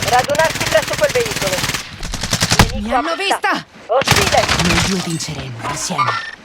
Radunarsi presso quel veicolo. Nemico Mi hanno avvistato. vista! Ostile! Noi due vinceremo insieme.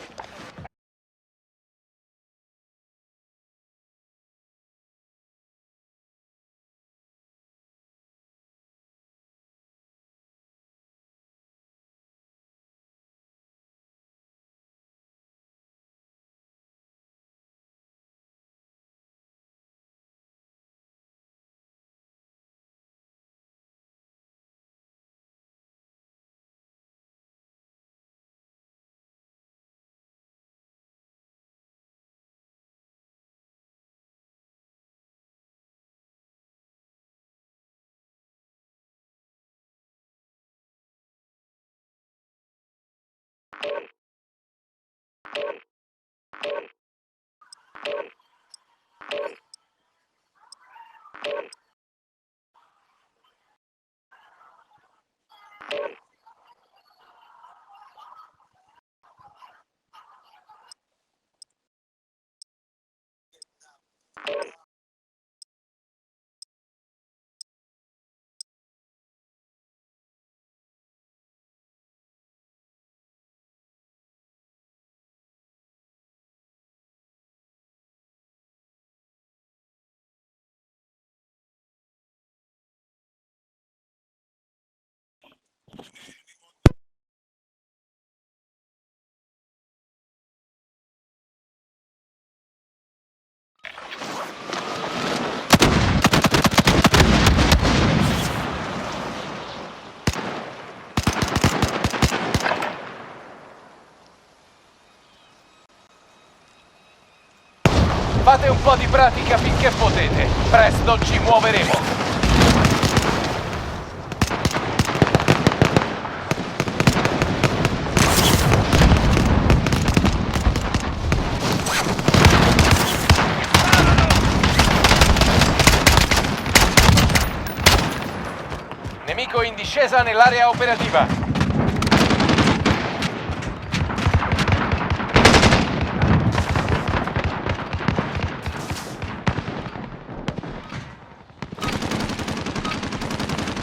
Fate un po' di pratica finché potete. Presto ci muoveremo. Nemico in discesa nell'area operativa.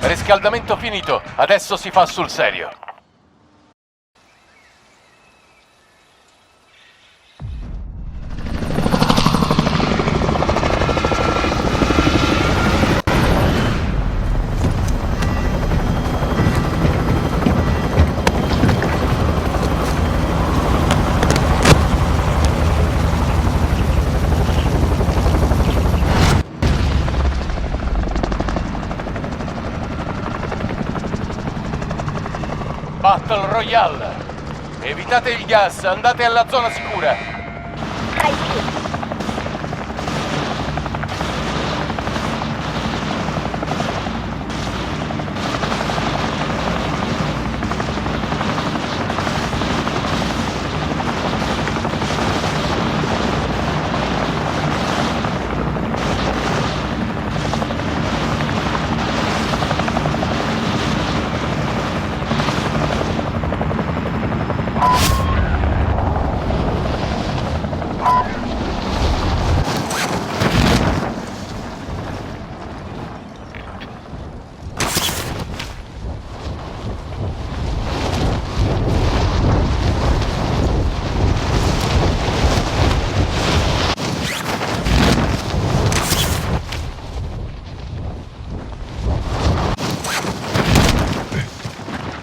Riscaldamento finito, adesso si fa sul serio. Battle Royale. Evitate il gas, andate alla zona sicura. Dai più.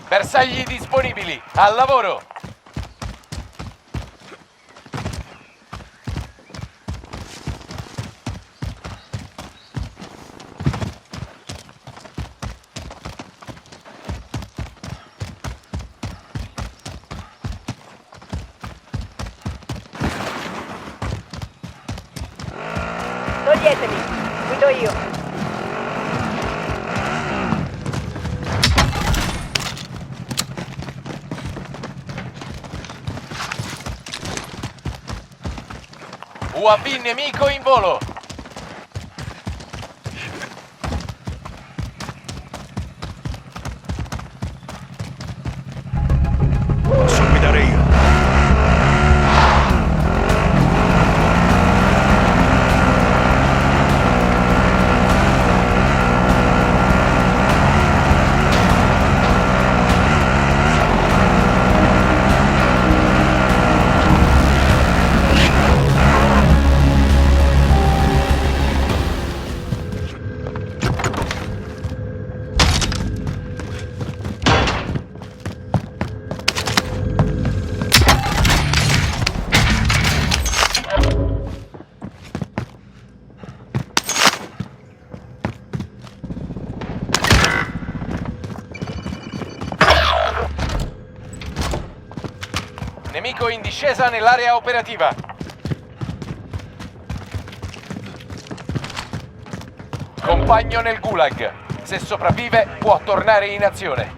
Bersagli disponibili, al lavoro! Toglietemi. Guido io. UAV nemico in volo! Posso guidare io. nemico in discesa nell'area operativa. Compagno nel gulag. Se sopravvive, può tornare in azione.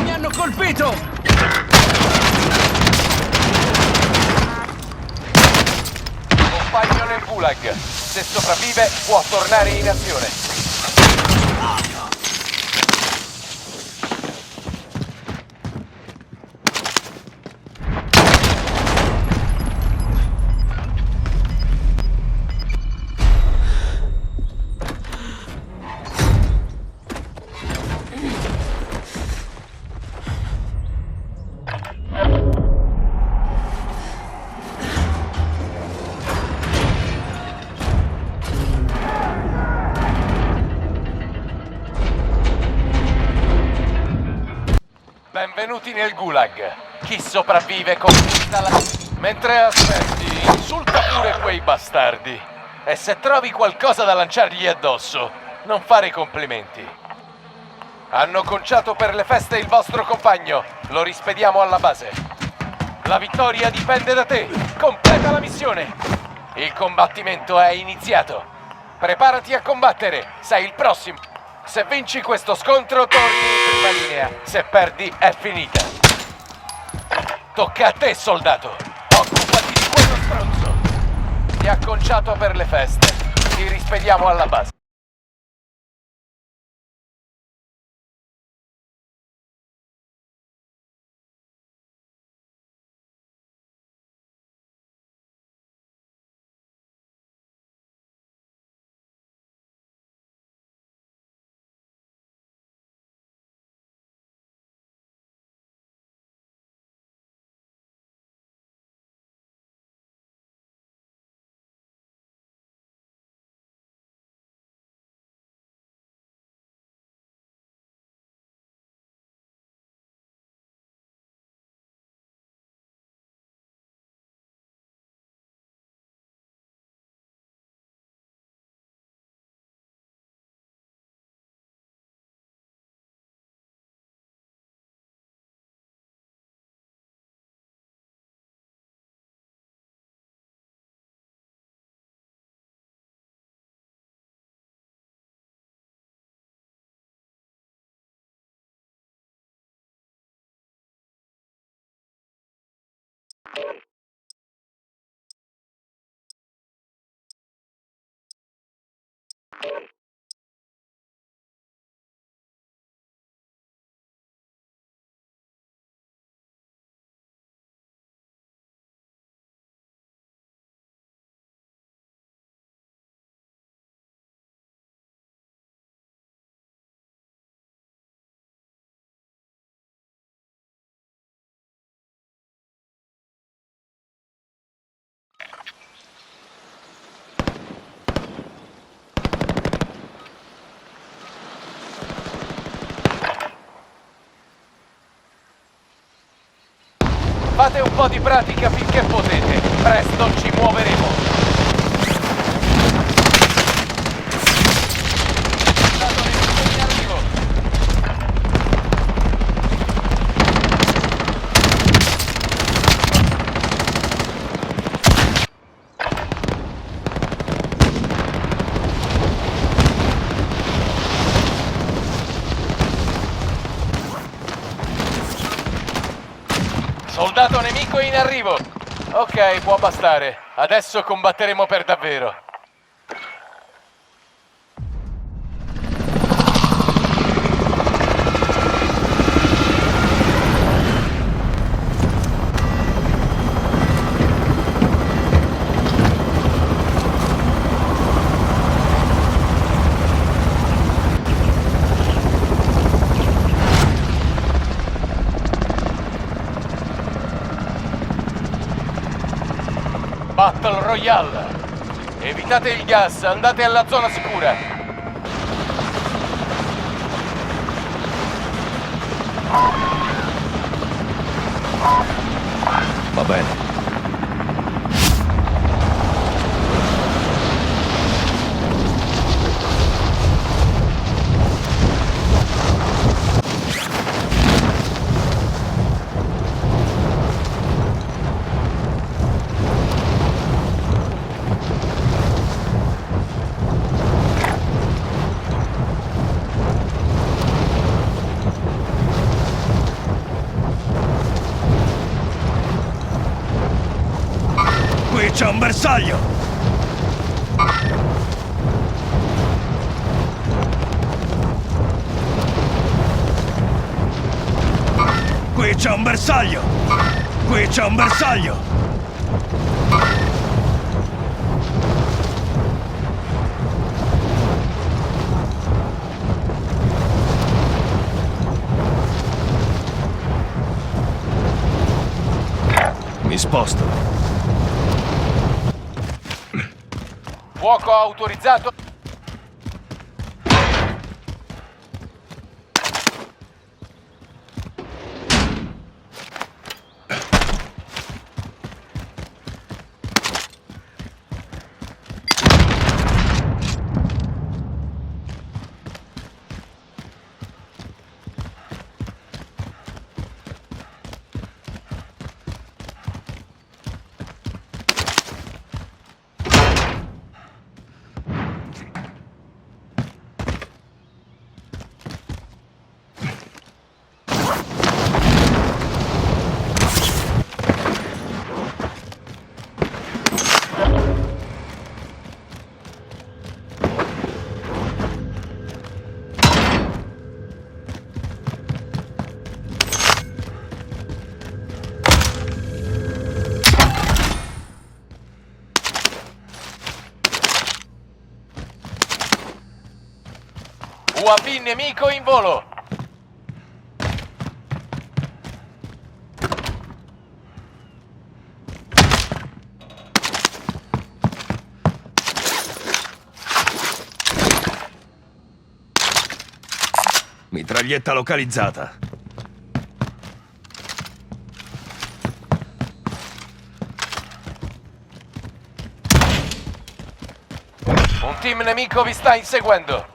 Mi hanno colpito! Compagno nel gulag. Se sopravvive, può tornare in azione. Benvenuti nel gulag. Chi sopravvive conquista la... Mentre aspetti, insulta pure quei bastardi. E se trovi qualcosa da lanciargli addosso, non fare complimenti. Hanno conciato per le feste il vostro compagno. Lo rispediamo alla base. La vittoria dipende da te. Completa la missione. Il combattimento è iniziato. Preparati a combattere. Sei il prossimo. Se vinci questo scontro, torni in prima linea. Se perdi, è finita. Tocca a te, soldato. Occupati di quello stronzo. Ti ha conciato per le feste. Ti rispediamo alla base. Fate un po' di pratica finché potete. Presto ci muoveremo. Dato nemico in arrivo. Soldato nemico in arrivo. Ok, può bastare. Adesso combatteremo per davvero. Battle Royale. Evitate il gas, andate alla zona sicura. Va bene. Qui c'è un bersaglio! Qui c'è un bersaglio! Qui c'è un bersaglio! Mi sposto. Fuoco autorizzato. UAV nemico in volo. Mitraglietta localizzata. Un team nemico vi sta inseguendo.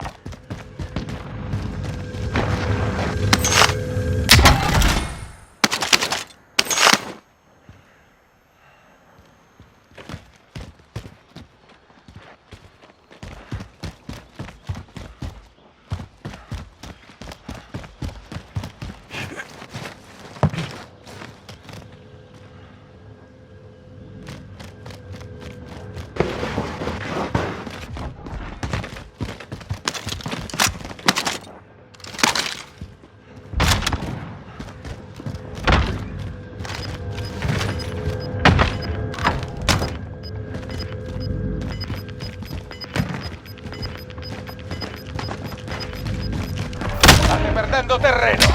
State perdendo terreno.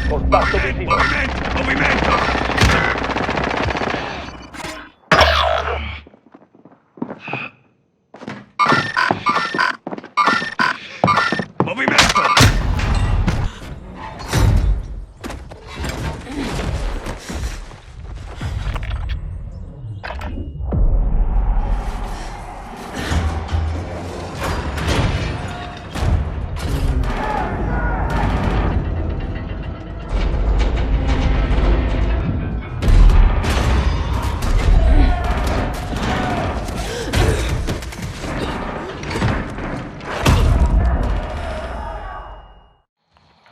Contatto visivo. Movimento! Movimento! Movimento!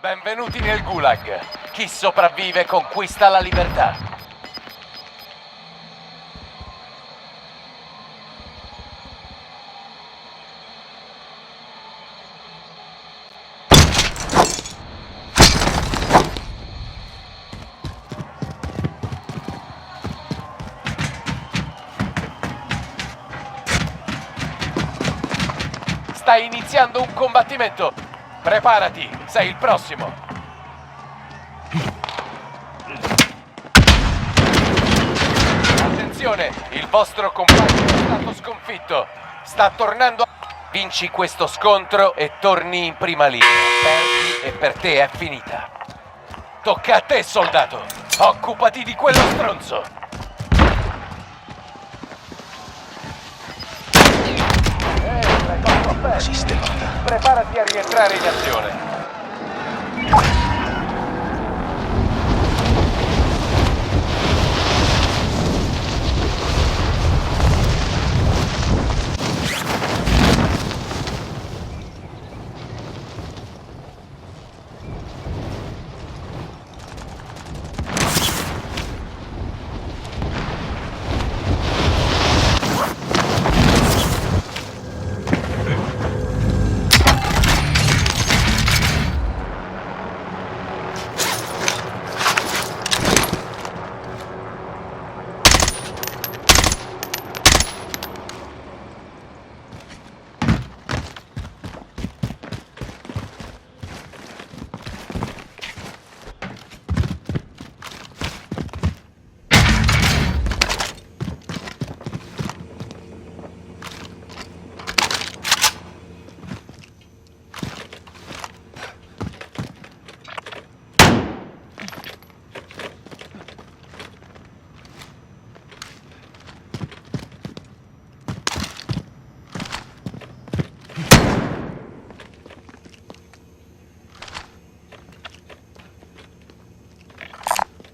Benvenuti nel Gulag. Chi sopravvive conquista la libertà. Sta iniziando un combattimento. Preparati, sei il prossimo. vostro compagno è stato sconfitto. Sta tornando a... Vinci questo scontro e torni in prima linea. Perdi e per te è finita. Tocca a te, soldato. Occupati di quello stronzo. L'hai fatto bene. Sistemata. Preparati a rientrare in azione.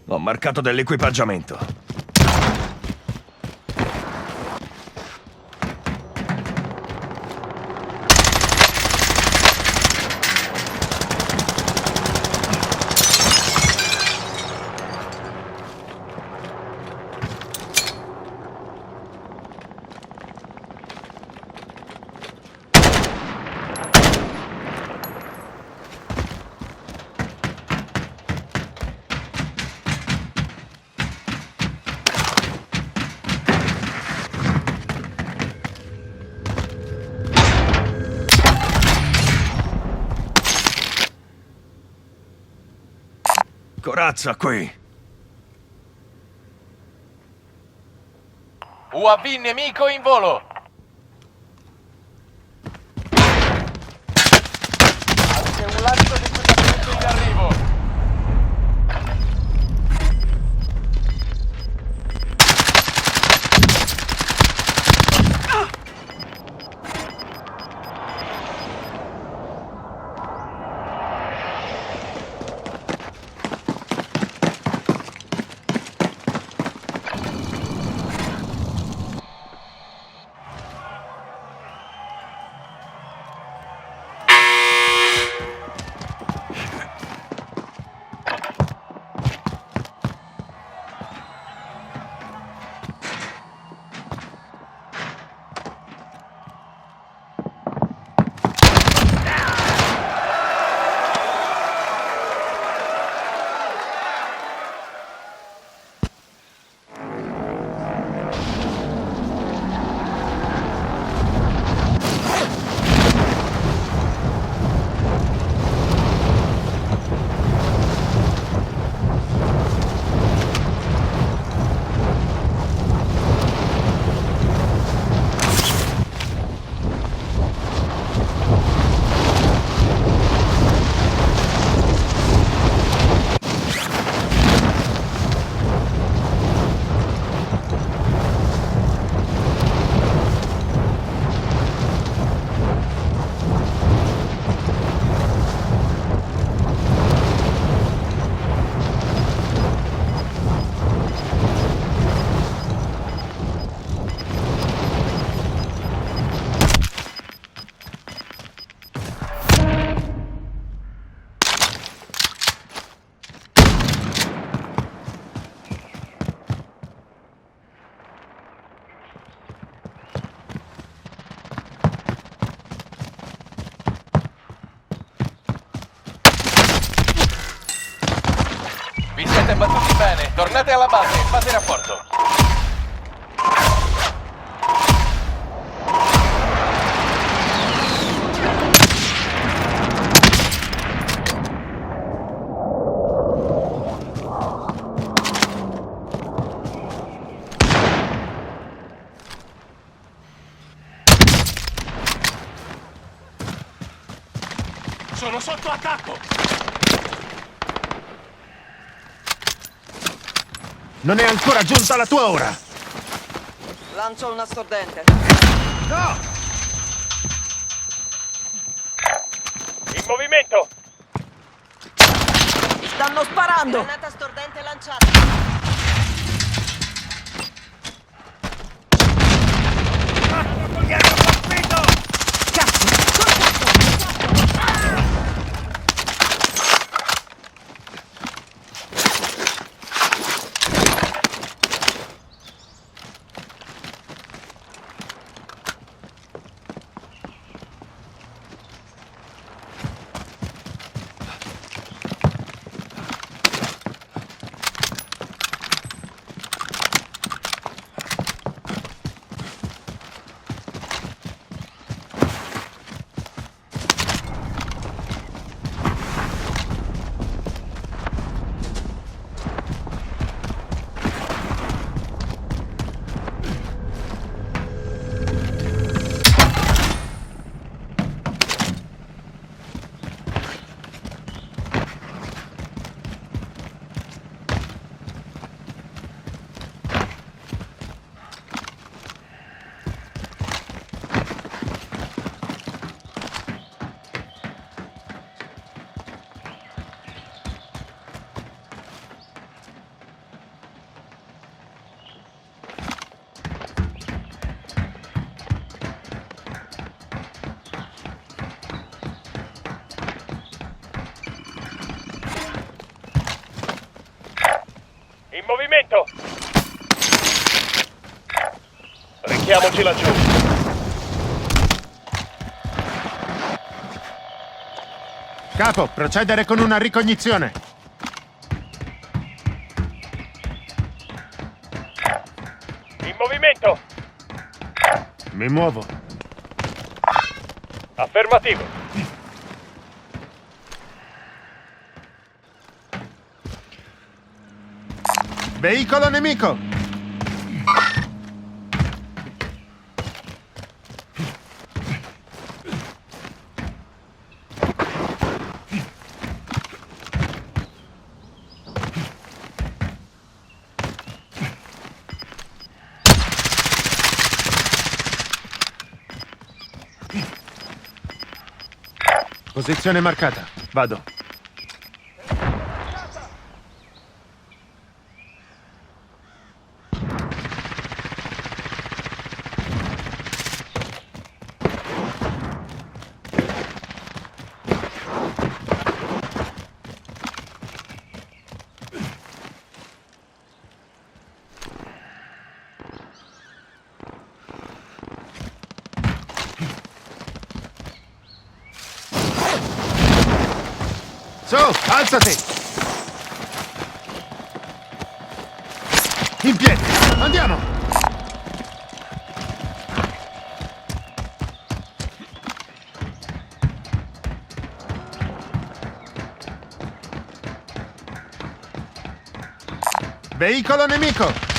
Ho marcato dell'equipaggiamento. Corazza qui. UAV nemico in volo. Anche un lancio di equipaggiamento in arrivo. Vi siete battuti bene. Tornate alla base, fate rapporto. Sono sotto attacco! Non è ancora giunta la tua ora! Lancio una stordente. No! In movimento! Stanno sparando! Granata stordente lanciata. Mi hanno colpito! In movimento! Richiamoci laggiù. Capo, procedere con una ricognizione. In movimento! Mi muovo. Affermativo. Veicolo nemico! Posizione marcata. Vado. Su, alzati! In piedi! Andiamo! Veicolo nemico!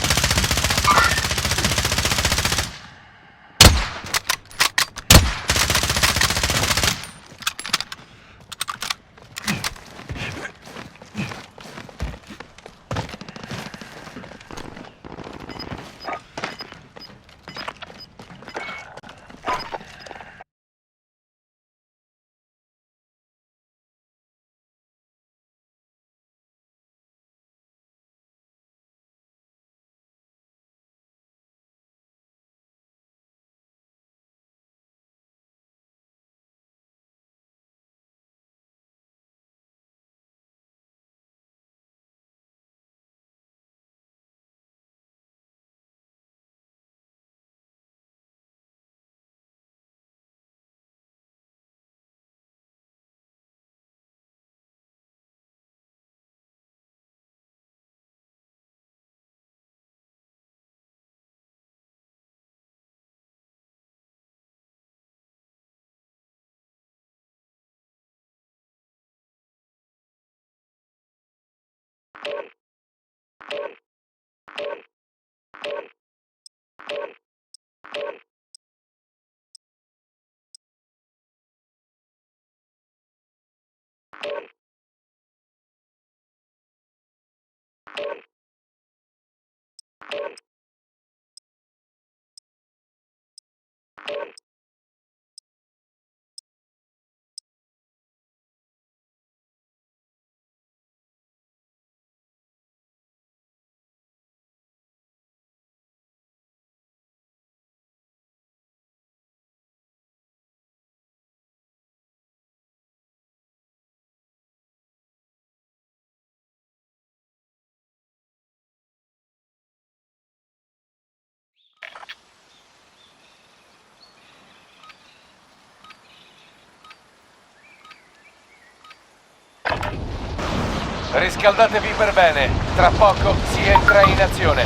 Riscaldatevi per bene, tra poco si entra in azione.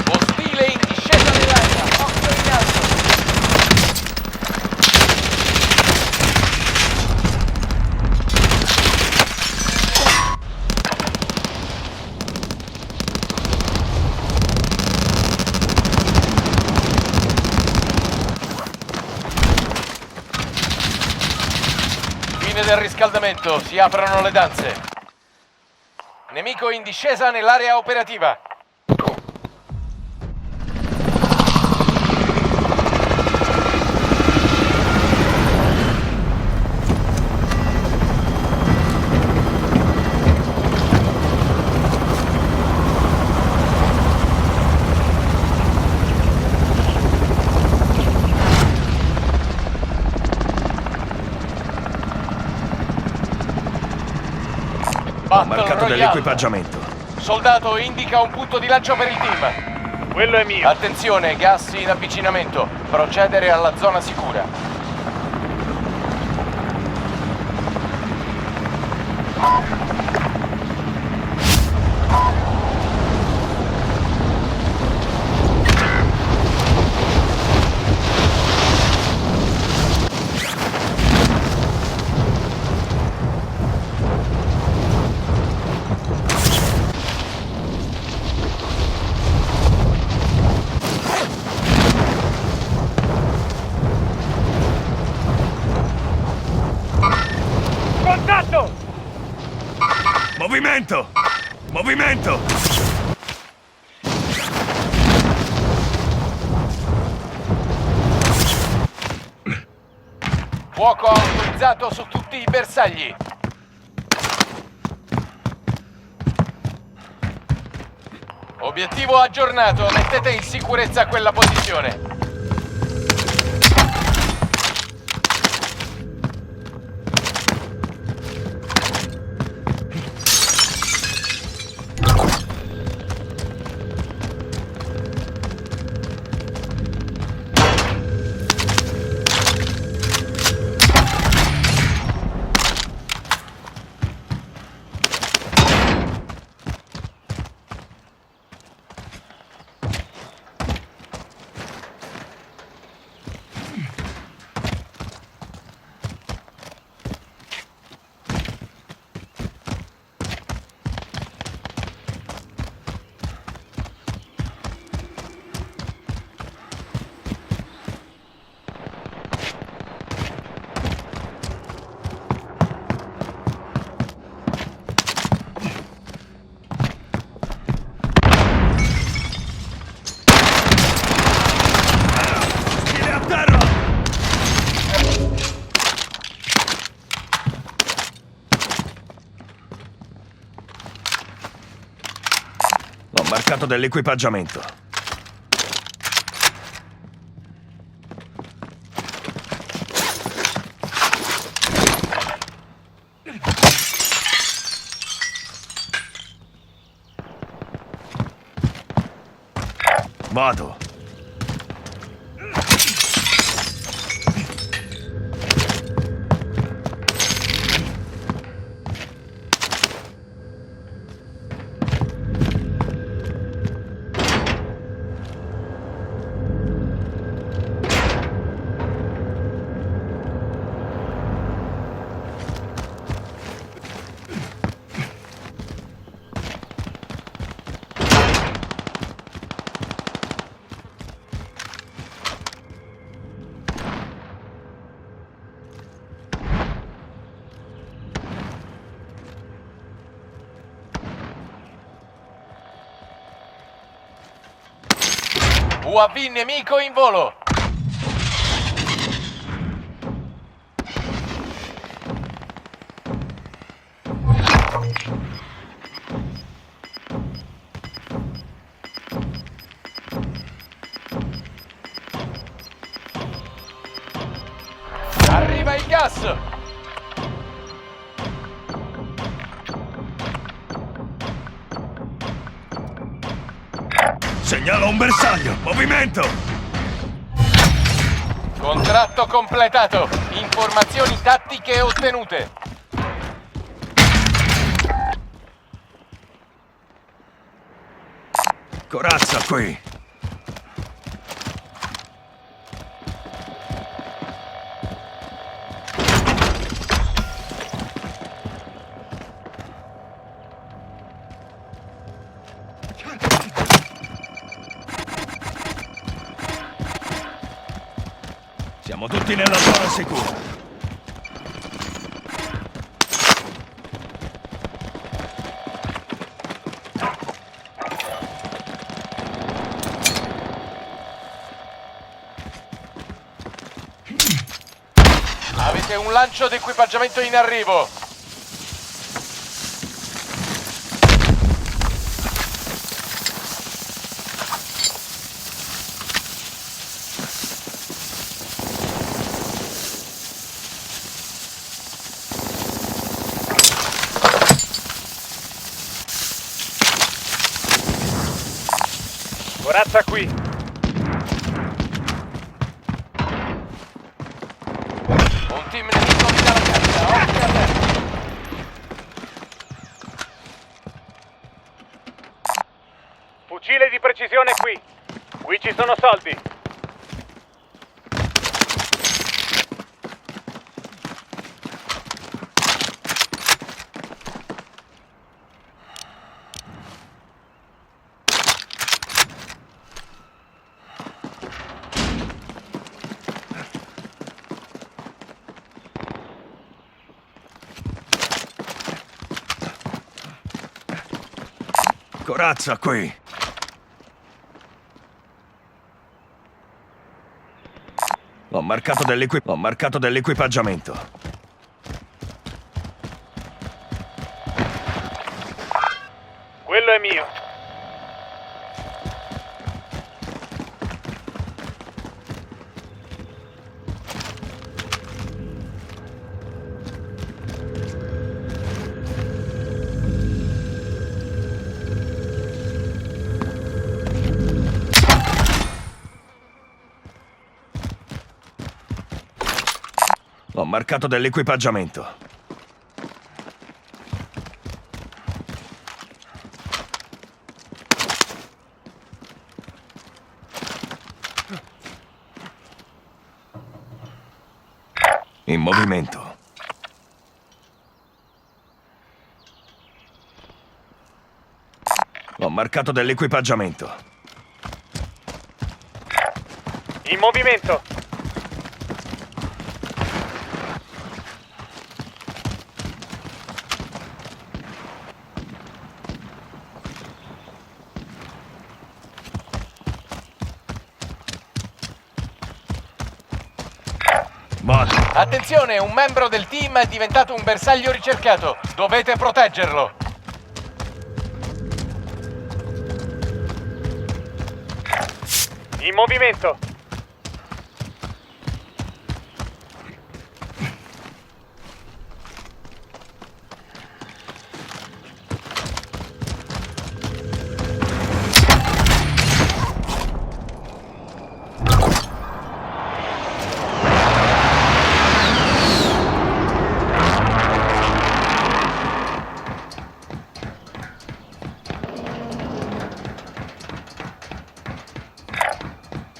Ostile in discesa nell'aria, occhio in alto. Fine del riscaldamento, si aprono le danze. Nemico in discesa nell'area operativa. Ho marcato dell'equipaggiamento. Soldato, indica un punto di lancio per il team. Quello è mio. Attenzione, gas in avvicinamento. Procedere alla zona sicura. Contatto! Movimento! Movimento! Fuoco autorizzato su tutti i bersagli. Obiettivo aggiornato, mettete in sicurezza quella posizione. Stile a terra! Ho marcato dell'equipaggiamento. Vado. UAV nemico in volo. Arriva il gas! Segnalo un bersaglio! Movimento! Contratto completato. Informazioni tattiche ottenute. Corazza qui! Siamo tutti nella zona sicura. Avete un lancio d'equipaggiamento in arrivo. Corazza qui. Un team nemico mi dà la caccia. Occhi aperti. Fucile di precisione qui. Qui ci sono soldi. Corazza qui! Ho marcato dell'equipaggiamento. Quello è mio. Ho marcato dell'equipaggiamento. In movimento. Ho marcato dell'equipaggiamento. In movimento. Vado. Attenzione, un membro del team è diventato un bersaglio ricercato. Dovete proteggerlo. In movimento.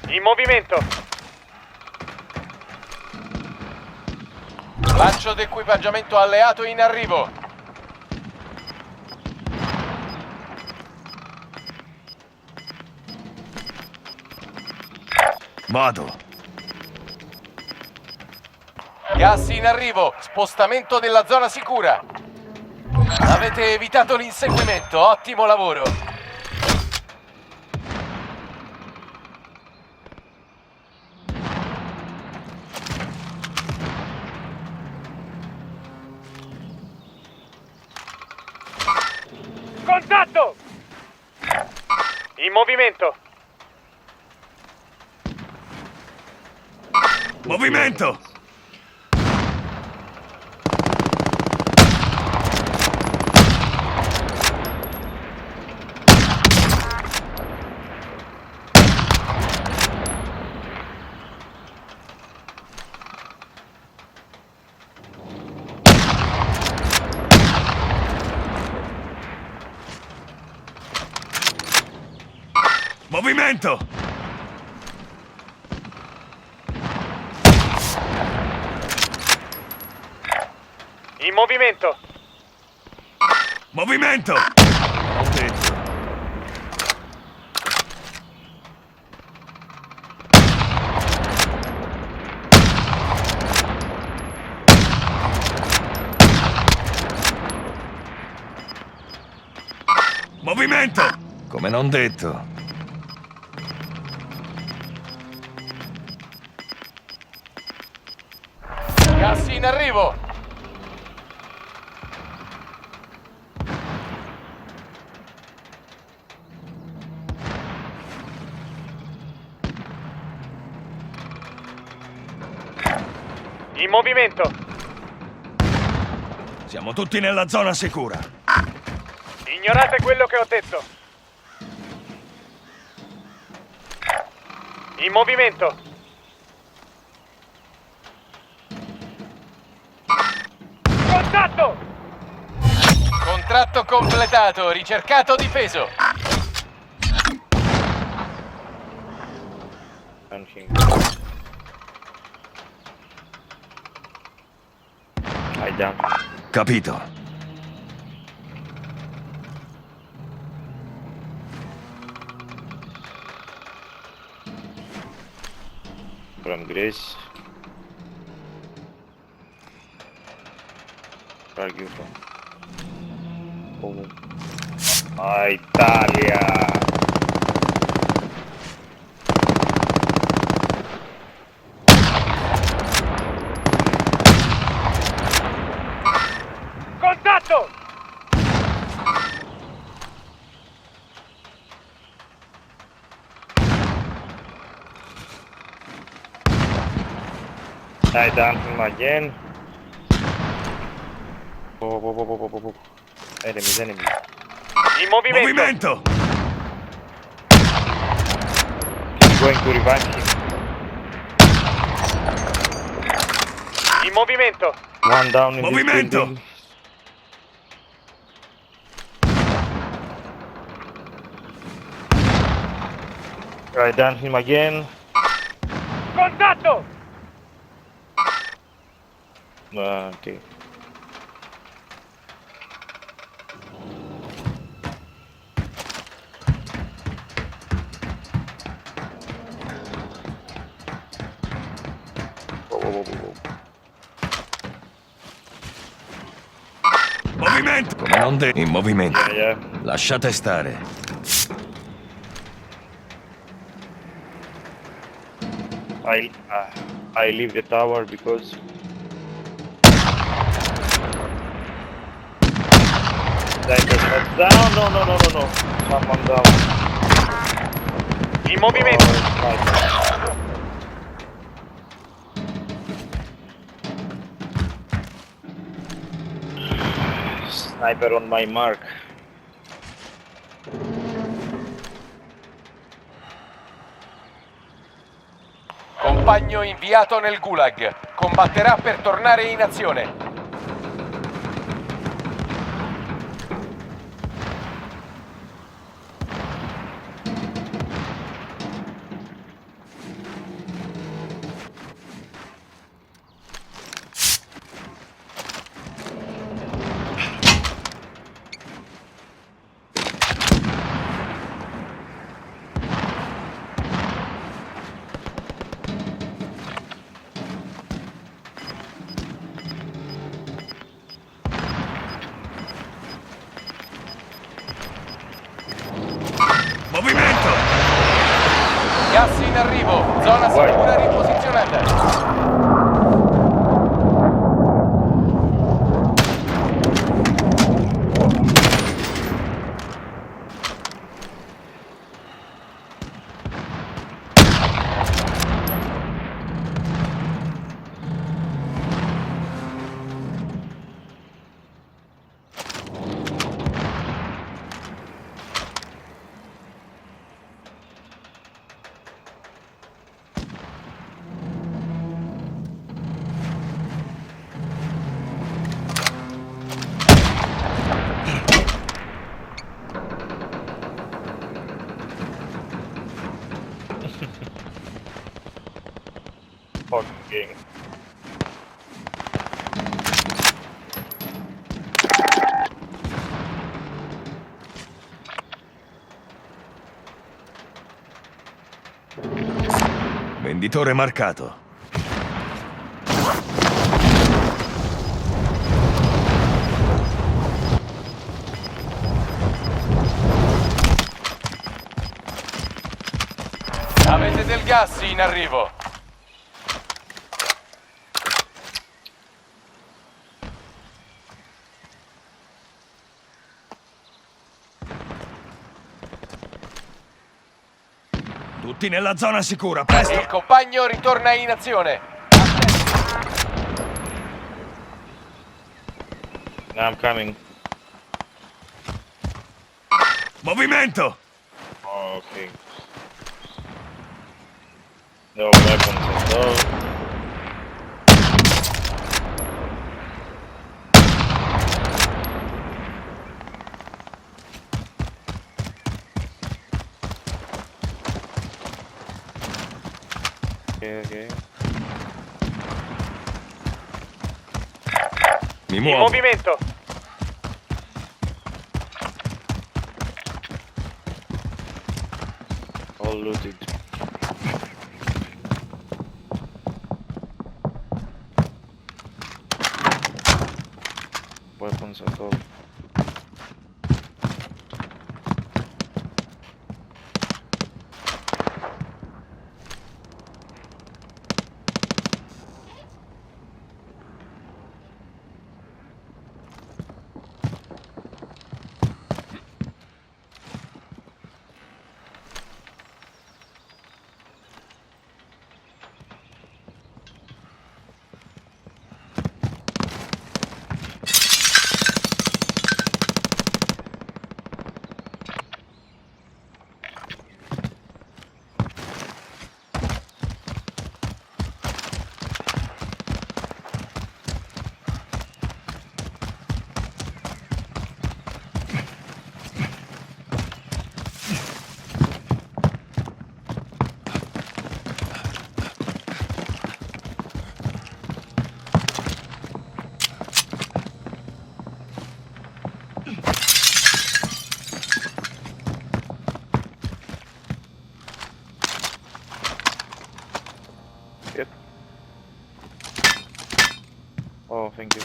In movimento. Lancio d'equipaggiamento alleato in arrivo. Vado. Gas in arrivo. Spostamento della zona sicura. Avete evitato l'inseguimento. Ottimo lavoro. Contatto! In movimento. Movimento! Movimento! In movimento! Movimento! Ho detto. Movimento! Come non detto. Gas in arrivo! In movimento! Siamo tutti nella zona sicura. Ignorate quello che ho detto! In movimento! Contatto! Contratto completato, ricercato difeso. Capito. From Greece. Where are you from? Oh. Ah, Italia! Contatto! I done him again. Oh. Enemies. In movimento! Movimento! He's going to revive him. In movimento! One down in Movimento! this building. I done him again. Contatto! Okay. Whoa. Movimento! Come non detto. In movimento. Yeah. Lasciate stare. I leave the tower because Sniper's not down. No. Someone down. In movimento! Oh, sniper on my mark. Compagno inviato nel Gulag. Combatterà per tornare in azione. Movimento! Gas in arrivo. Zona sicura riposizionata. game. Venditore marcato. Avete del gas in arrivo. Tutti nella zona sicura, presto! Il compagno ritorna in azione. Now I'm coming. Movimento! Oh, okay. No weapons at all. Okay. Mi In muovo. movimento. All looted. Weapons at all. Yep. Oh, thank you.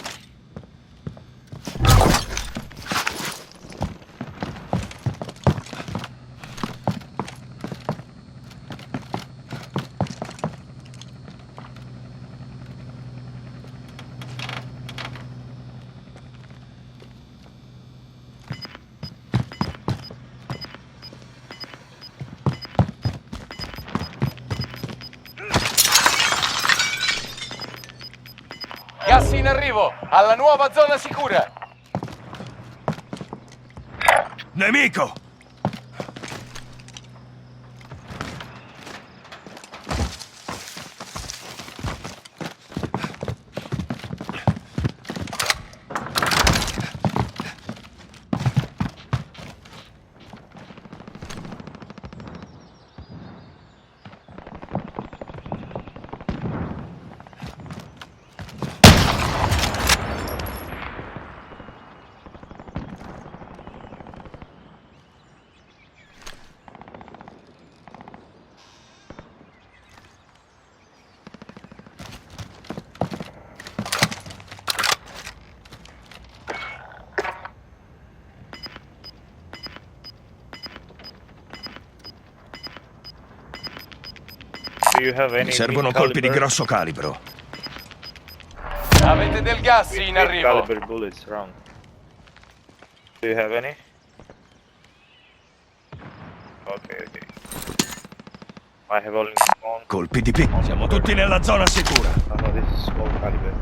Gas in arrivo, alla nuova zona sicura. Nemico! Do you have any Mi servono big colpi di caliber? grosso calibro. Avete del gas Big in arrivo. caliber bullets around. Do you have any? Okay, okay. I have only one. Colpi di picco. Siamo tutti nella zona sicura. Oh no, this is small caliber.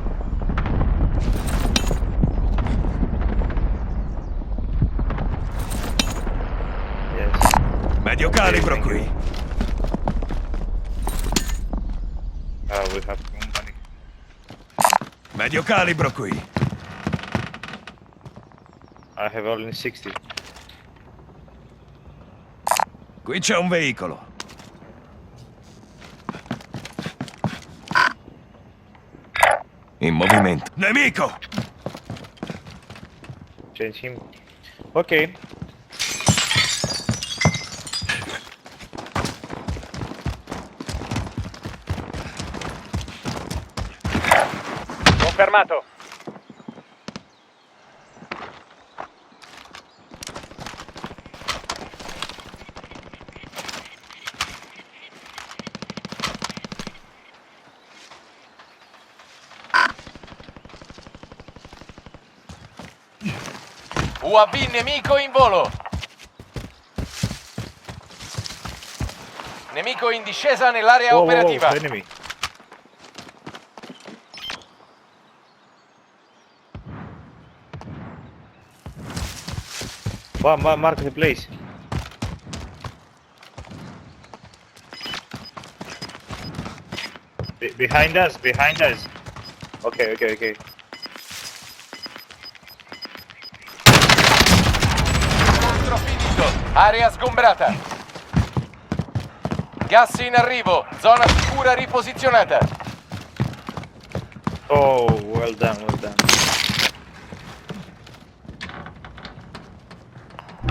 Yes. Medio calibro qui. We have company. Medio calibro qui. I have only 60. Qui c'è un veicolo. In movimento. Nemico! Change him. Ok. Confermato. UAV nemico in volo. Nemico in discesa nell'area operativa. Enemy. Wow, mark the place. Behind us, behind us. Okay. Scontro finito. Area sgombrata. Gas in arrivo. Zona sicura riposizionata. Oh, well done.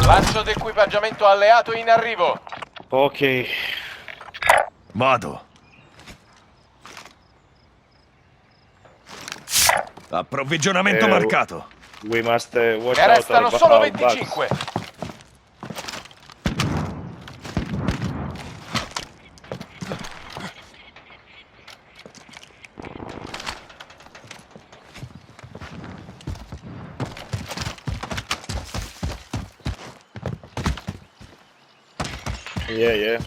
Lancio d'equipaggiamento alleato in arrivo. Ok. Vado. Approvvigionamento marcato. We must watch Ne out restano our solo bugs. 25. Yeah.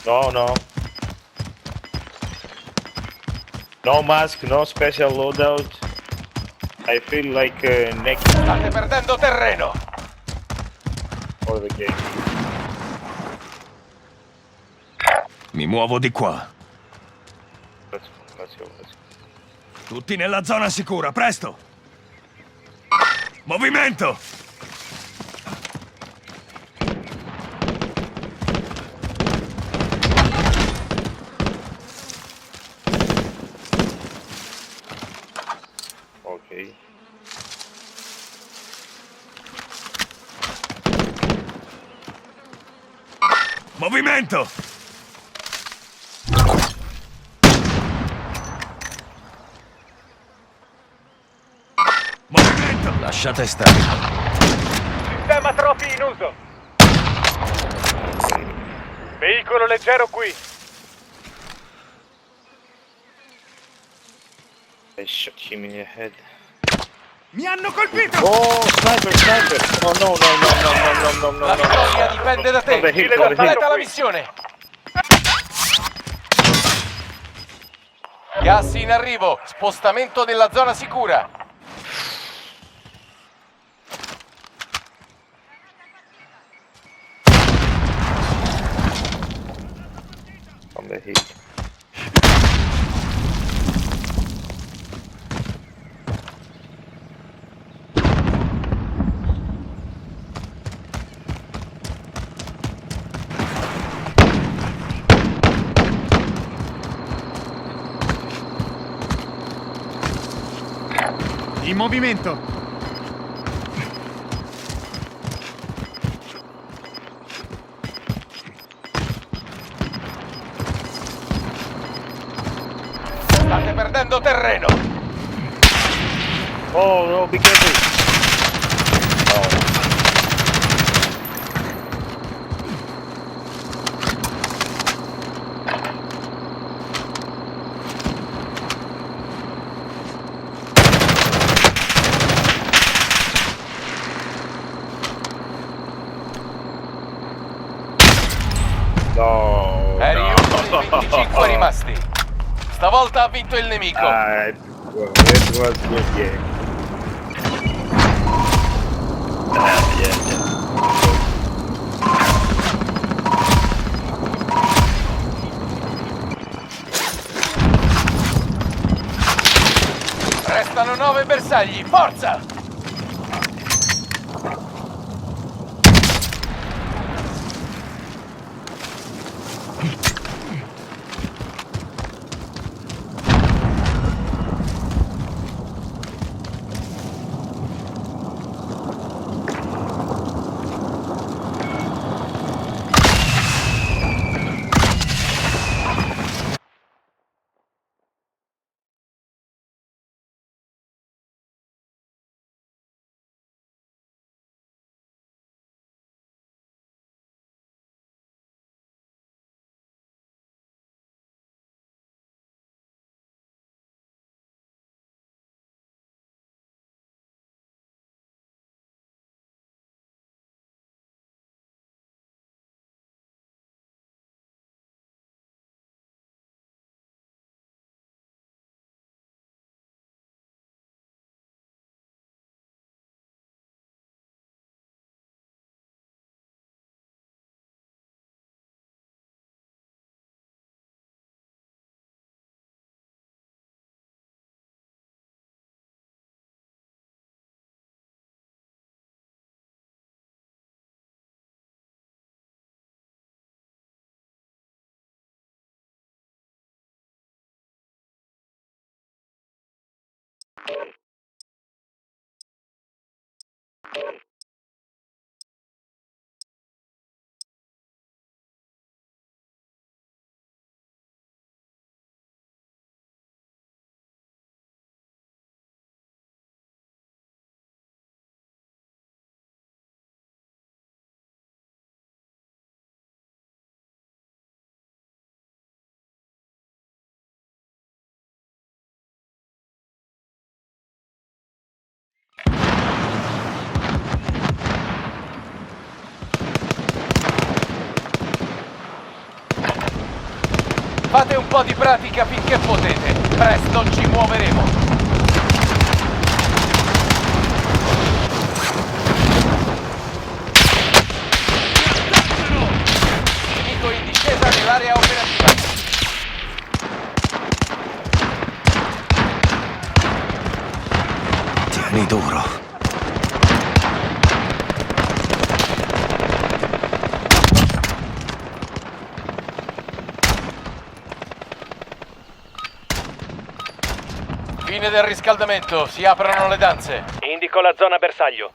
No. No mask, no special loadout. I feel like naked State perdendo terreno. for the game. Mi muovo di qua. Let's go. Tutti nella zona sicura, presto! Movimento! Ok. Movimento! Movimento! Lasciate stare. Sistema troppi in uso. Veicolo leggero qui. I shot him in the head. Mi hanno colpito! Oh, sniper! Oh no. La vittoria dipende da te. On the hill, Completa la missione. Gas in arrivo. Spostamento nella zona sicura. On the hill. In movimento! State perdendo terreno. Oh no, be careful. No. Eri uno dei 25 rimasti. Stavolta ha vinto il nemico. It was good game. Yeah. Restano 9 bersagli. Forza! po' di pratica finché potete. Presto ci muoveremo. Nemico in discesa nell'area operativa. Tieni duro. Fine del riscaldamento, si aprono le danze. Indico la zona bersaglio.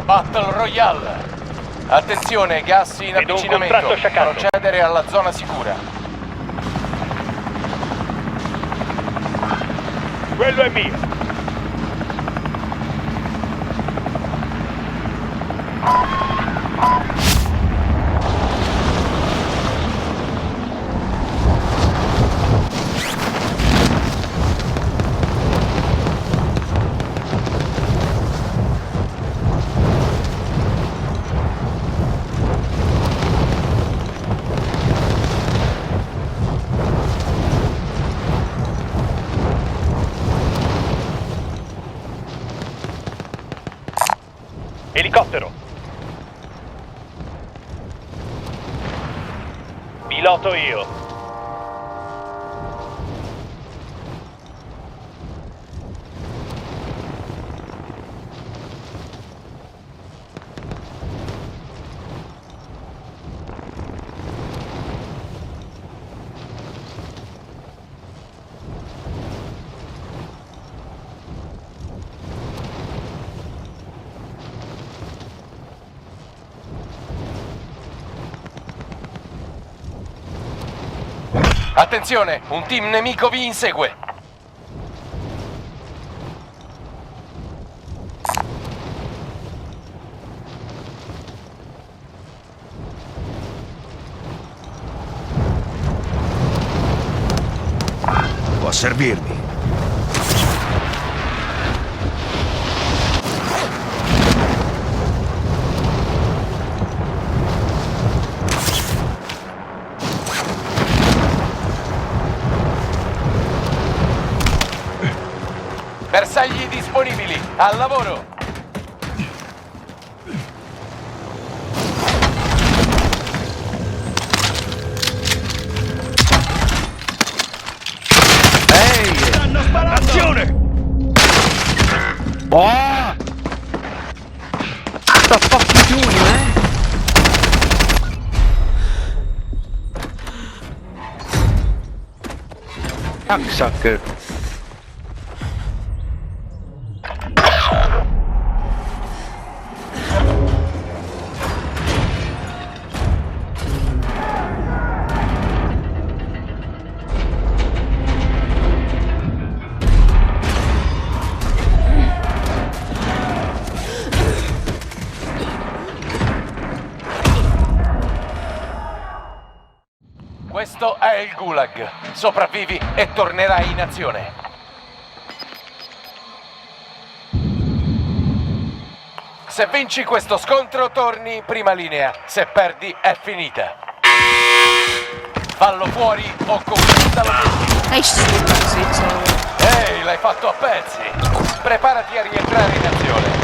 Battle Royale. Attenzione, gas in Vedo un avvicinamento. contratto sciaccato. Procedere alla zona sicura. Quello è mio. Elicottero. Piloto io. Attenzione, un team nemico vi insegue. Può servirmi. Bersagli disponibili, al lavoro! Stanno sparando! Azione! Oh! What the fuck you doing, man? Cocksucker. Questo è il Gulag. Sopravvivi e tornerai in azione. Se vinci questo scontro, torni in prima linea. Se perdi, è finita. Fallo fuori o conquista l'obiettivo. Ehi, Ehi, l'hai fatto a pezzi. Preparati a rientrare in azione.